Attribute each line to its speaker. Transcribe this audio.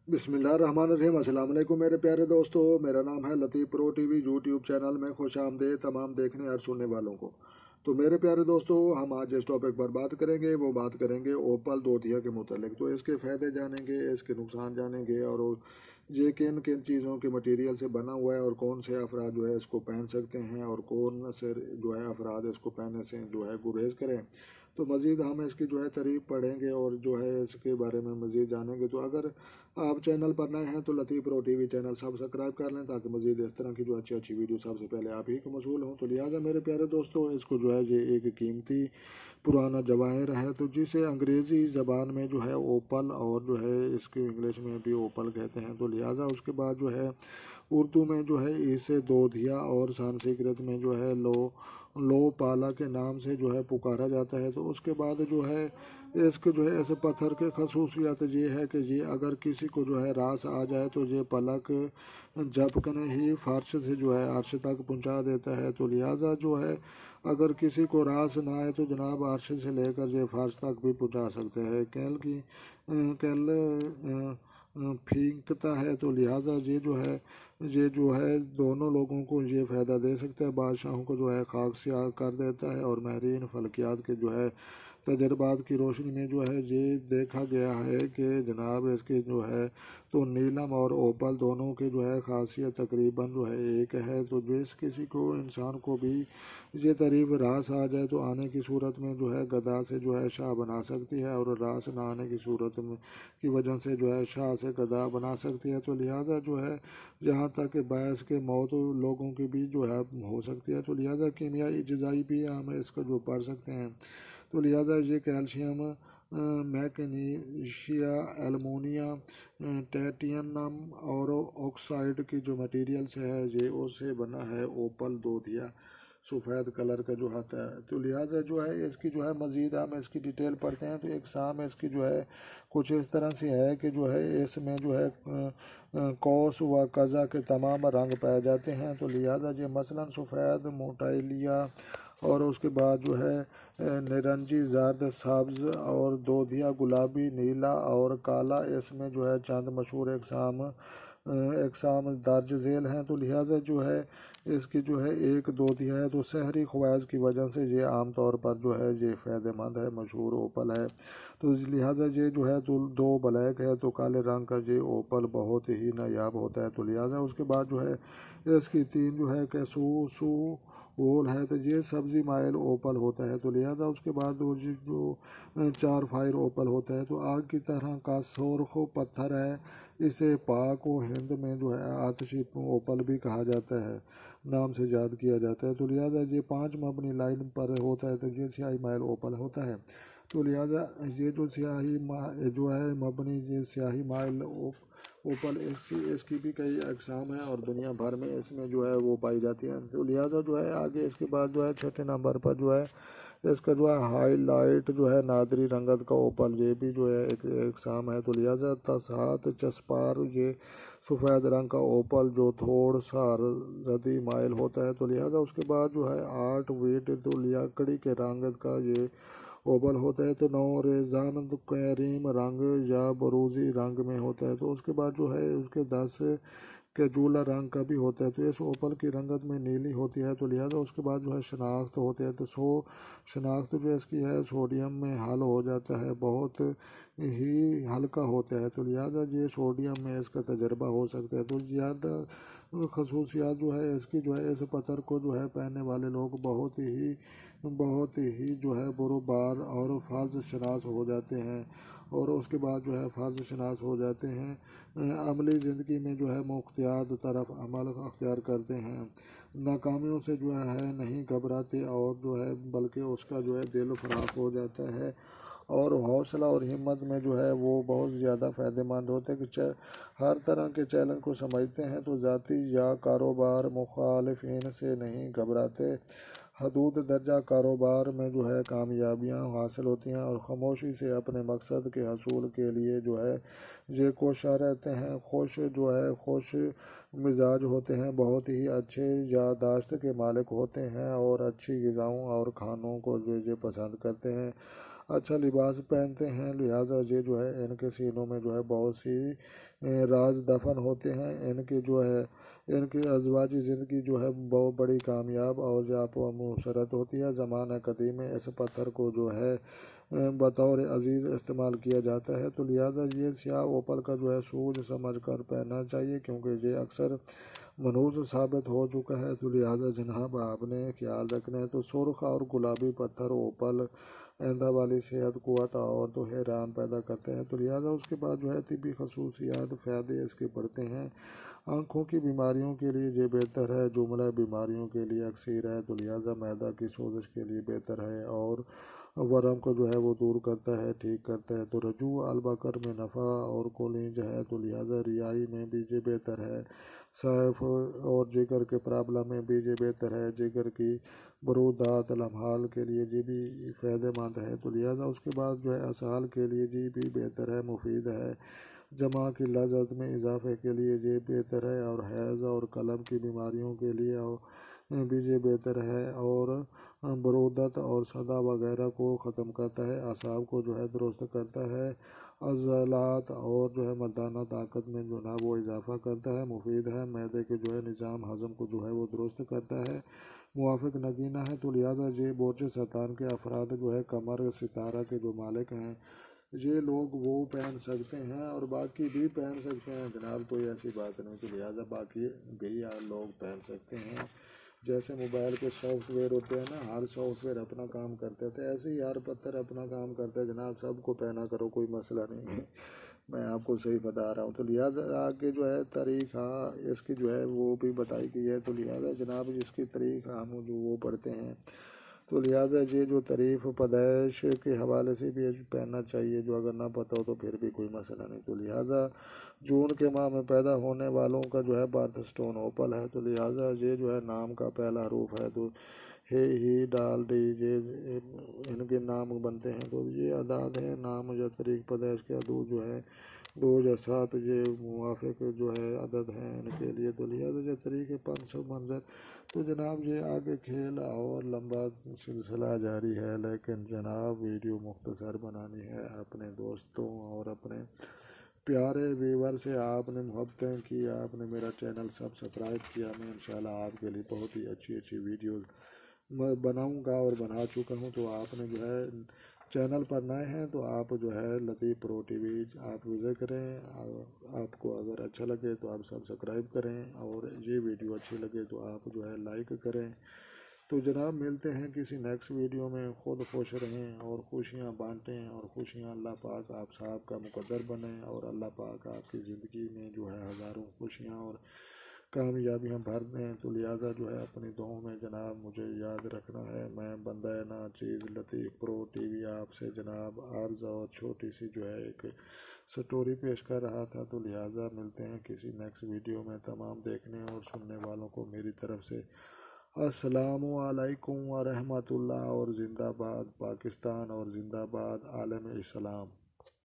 Speaker 1: बिस्मिल्लाहिर्रहमानिर्रहीम। अस्सलाम वालेकुम मेरे प्यारे दोस्तों, मेरा नाम है लतीफ़ प्रो टीवी यूट्यूब चैनल में खुश आमदेद तमाम देखने और सुनने वालों को। तो मेरे प्यारे दोस्तों, हम आज जिस टॉपिक पर बात करेंगे वो बात करेंगे ओपल दोधिया के मुतालिक। तो इसके फ़ायदे जानेंगे, इसके नुकसान जानेंगे और ये किन किन चीज़ों के मटेरियल से बना हुआ है और कौन से अफराद जो है इसको पहन सकते हैं और कौन से जो है अफराद इसको पहनने से जो है गुरेज करें। तो मज़ीद हम इसकी जो है तारीफ़ पढ़ेंगे और जो है इसके बारे में मज़ीद जानेंगे। तो अगर आप चैनल पर नए हैं तो लतीफ़ प्रो टीवी चैनल सब्सक्राइब कर लें ताकि मज़ीद इस तरह की जो अच्छी अच्छी वीडियो सबसे पहले आप ही को मौसूल हों। तो लिहाजा मेरे प्यारे दोस्तों, इसको जो है ये एक कीमती पुराना जवाहर है, तो जिसे अंग्रेज़ी ज़बान में जो है ओपल और जो है इसके इंग्लिश में भी ओपल कहते हैं। तो लिहाजा उसके बाद जो है उर्दू में जो है इसे दोधिया और संस्कृत में जो है लो पाला के नाम से जो है पुकारा जाता है। तो उसके बाद जो है इसके जो है ऐसे पत्थर के खसूसियत ये है कि ये अगर किसी को जो है रास आ जाए तो ये पलक झपकने ही फर्श से जो है अर्श तक पहुंचा देता है। तो लिहाजा जो है अगर किसी को रास ना आए तो जनाब अर्श से लेकर ये फर्श तक भी पहुंचा सकते हैं। कैल फीकता है। तो लिहाजा ये जो है दोनों लोगों को ये फ़ायदा दे सकता है। बादशाहों को जो है खाक सियाह कर देता है और माहिरीन फल्कियात के जो है तजर्बात की रोशनी में जो है ये देखा गया है कि जनाब इसके जो है तो नीलम और ओपल दोनों के जो है खासियत तकरीबन जो है एक है। तो जिस किसी को इंसान को भी ये तारीफ रास आ जाए तो आने की सूरत में जो है गदा से जो है शाह बना सकती है और रास ना आने की सूरत में की वजह से जो है शाह से गदा बना सकती है। तो लिहाजा जो है यहाँ तक कि बायस के मौत लोगों की भी जो है हो सकती है। तो लिहाजा कीमियाई अज्जाई भी हम इसको जो पढ़ सकते हैं। तो लिहाजा ये कैल्शियम मैग्नीशिया एलमोनिया टाइटेनियम और ऑक्साइड की जो मटेरियल्स है ये उससे बना है ओपल दोधिया सफ़ेद कलर का जो आता है। तो लिहाजा जो है इसकी जो है मज़ीद हम इसकी डिटेल पढ़ते हैं। तो एक शाम इसकी जो है कुछ इस तरह से है कि जो है इसमें जो है कौस व कज़ा के तमाम रंग पाए जाते हैं। तो लिहाजा ये मसलन सफ़ेद मोटाइलिया और उसके बाद जो है नारंगी जर्द सब्ज़ और दोधिया गुलाबी नीला और काला, इसमें जो है चंद मशहूर एकसाम दर्ज झेल हैं। तो लिहाजा जो है इसकी जो है एक दोधिया है तो शहरी ख्वाहिश की वजह से ये आम तौर पर जो है ये फ़ायदेमंद है, मशहूर ओपल है। तो लिहाजा ये जो है तो दो ब्लैक है तो काले रंग का ये ओपल बहुत ही नायाब होता है। तो लिहाजा उसके बाद जो है इसकी तीन जो है कैसू वोल है तो ये सब्ज़ी माइल ओपल होता है। तो लिहाजा उसके बाद जो चार फायर ओपल होता है तो आग की तरह का सुर्ख पत्थर है, इसे पाक व हिंद में जो है आतिशी ओपल भी कहा जाता है, नाम से याद किया जाता है। तो लिहाजा ये 5 मबनी लाइन पर होता है तो ये स्याही माइल ओपल होता है। तो लिहाजा ये जो जो है मबनी ये स्याही माइल ओपल इसकी भी कई अकसाम हैं और दुनिया भर में इसमें जो है वो पाई जाती हैं। तो लिहाजा जो है आगे इसके बाद जो है छठे नंबर पर जो है इसका जो है हाईलाइट जो है नादरी रंगत का ओपल, ये भी जो है एक अकसाम है। तो लिहाजा तसात चस्पार ये सफ़ेद रंग का ओपल जो थोड़ सा रदी माइल होता है। तो लिहाजा उसके बाद जो है 8 वीट तो लियाकड़ी के रंगत का ये ओवल होता है। तो नौ रेजान करीम रंग या बरूजी रंग में होता है। तो उसके बाद जो है उसके 10 कैजूला रंग का भी होता है। तो इस ओपल की रंगत में नीली होती है। तो लिहाजा उसके बाद जो है शनाख्त होते हैं तो शनाख्त जो इसकी है सोडियम में हल हो जाता है, बहुत ही हल्का होता है। तो लिहाजा ये सोडियम में इसका तजर्बा हो सकता है। तो ज़्यादा खसूसियात जो है इसकी जो है इस पत्थर को जो है पहनने वाले लोग बहुत ही जो है बुरोबार और फ़र्ज शनास हो जाते हैं और उसके बाद जो है फ़र्ज शनास हो जाते हैं, अमली ज़िंदगी में जो है मुख्तियार तरफ अमल अख्तियार करते हैं, नाकामियों से जो है नहीं घबराते और जो है बल्कि उसका जो है दिल फराख हो जाता है और हौसला और हिम्मत में जो है वो बहुत ज़्यादा फ़ायदेमंद होते हैं कि हर तरह के चैलेंज को समझते हैं। तो ज़ाती या कारोबार मुखालिफिन से नहीं घबराते, हदूद दर्जा कारोबार में जो है कामयाबियाँ हासिल होती हैं और ख़ामोशी से अपने मकसद के हसूल के लिए जो है ये कोशा रहते हैं। खुश मिजाज होते हैं, बहुत ही अच्छे याददाश्त के मालिक होते हैं और अच्छी ग़िज़ाओं और खानों को ये पसंद करते हैं। اچھا لباس پہنتے ہیں، لہٰذا یہ جو ہے ان کے سینوں میں جو ہے بہت سی راز دفن ہوتے ہیں۔ ان کی ازواجی زندگی جو ہے بہت بڑی کامیاب اور جاپ و مسرت ہوتی ہے۔ زمانہ قدیم میں اس پتھر کو جو ہے بطور عزیز استعمال کیا جاتا ہے، تو لہٰذا یہ سیاہ اوپل کا جو ہے سوچ سمجھ کر پہننا چاہیے، کیونکہ یہ اکثر منحوس ثابت ہو چکا ہے۔ تو لہٰذا جناب آپ نے خیال رکھنا ہے۔ تو سرخ اور گلابی پتھر اوپل آئندہ والی صحت، قوت اور تو حیران پیدا کرتے ہیں۔ تو لہٰذا اس کے بعد جو ہے طبی خصوصیات فائدے اس کے پڑتے ہیں۔ آنکھوں کی بیماریوں کے لیے یہ بہتر ہے، جملہ بیماریوں کے لیے اکثر ہے، تو لہٰذا معدہ کی سوزش کے لیے بہتر ہے اور ورم کو جو ہے وہ دور کرتا ہے، ٹھیک کرتا ہے۔ تو رجوع البقر میں نفع اور کولینج ہے، تو لہٰذا ریائی میں بھی یہ بہتر ہے۔ سیف اور جگر کے پرابلم میں بھی یہ بہتر ہے، جگر کی برودات لمحال کے لیے یہ بھی فائدہ مند ہے۔ تو لہٰذا اس کے بعد جو ہے اسہال کے لیے یہ بھی بہتر ہے، مفید ہے۔ جمع کی لذت میں اضافے کے لیے یہ بہتر ہے، اور حیض اور قلب کی بیماریوں کے لیے بھی یہ بہتر ہے، اور برودت اور صدع وغیرہ کو ختم کرتا ہے، اعصاب کو جو ہے درست کرتا ہے، عضلات اور جو ہے مردانہ طاقت میں جو ہے وہ اضافہ کرتا ہے، مفید ہے، معدے کے جو ہے نظام ہضم کو جو ہے وہ درست کرتا ہے، موافق نگینہ ہے۔ تو لہٰذا یہ بورچے سرطان کے افراد جو ہے کمر ستارہ کے جو مالک ہیں، یہ لوگ وہ پہن سکتے ہیں، اور باقی بھی پہن سکتے ہیں جناب، کوئی ایسی بات نہیں۔ تو لہٰذا باقی بھی لوگ پہن سکتے ہیں۔ جیسے موبائل کے سافٹ ویئر ہوتے ہیں نا، ہر سافٹ ویئر اپنا کام کرتے تھے، ایسے ہی ہر پتھر اپنا کام کرتا ہے جناب، سب کو پہنا کرو، کوئی مسئلہ نہیں ہے، میں آپ کو صحیح بتا رہا ہوں۔ تو لہٰذا آگے جو ہے تاریخ اس کی جو ہے وہ بھی بتائی گئی ہے، تو لہٰذا جناب اس کی تاریخ ہم جو وہ پڑھتے ہیں، تو لہٰذا یہ جو تعریف پیدائش کے حوالے سے بھی پہننا چاہیے، جو اگر نہ پتہ ہو تو پھر بھی کوئی مسئلہ نہیں۔ تو لہٰذا جون کے ماہ میں پیدا ہونے والوں کا جو ہے برتھ سٹون اوپل ہے، تو لہٰذا یہ جو ہے نام کا پہلا حروف ہے، تو ہی ڈال ڈی یہ ان کے نام بنتے ہیں۔ تو یہ اعداد ہیں، نام یا تاریخ پیدائش کے حدود جو ہے 2 یا 7 یہ موافق جو ہے عدد ہیں ان کے لیے۔ تو لہٰذا یہ تاریخ 500 منظر، تو جناب یہ آگے کھیل اور لمبا سلسلہ جاری ہے، لیکن جناب ویڈیو مختصر بنانی ہے۔ اپنے دوستوں اور اپنے پیارے ویور سے آپ نے محبتیں کی، آپ نے میرا چینل سبسکرائب کیا، میں انشاءاللہ آپ کے لیے بہت ہی اچھی اچھی ویڈیوز میں بناؤں گا اور بنا چکا ہوں۔ تو آپ نے جو ہے چینل پر نئے ہیں تو آپ جو ہے لطیف پرو ٹی وی آپ وزٹ کریں، آپ کو اگر اچھا لگے تو آپ سبسکرائب کریں، اور یہ ویڈیو اچھی لگے تو آپ جو ہے لائک کریں۔ تو جناب ملتے ہیں کسی نیکسٹ ویڈیو میں، خود خوش رہیں اور خوشیاں بانٹیں، اور خوشیاں اللہ پاک آپ صاحب کا مقدر بنیں، اور اللہ پاک آپ کی زندگی میں جو ہے ہزاروں خوشیاں اور کامیابیاں بھر دیں۔ تو لہٰذا جو ہے اپنی دعاؤں میں جناب مجھے یاد رکھنا ہے۔ میں بندہ ناچیز لطیف پرو ٹی وی آپ سے جناب عرض اور چھوٹی سی جو ہے ایک سٹوری پیش کر رہا تھا۔ تو لہٰذا ملتے ہیں کسی نیکسٹ ویڈیو میں، تمام دیکھنے اور سننے والوں کو میری طرف سے السلام علیکم ورحمۃ اللہ، اور زندہ باد پاکستان، اور زندہ باد عالم اسلام۔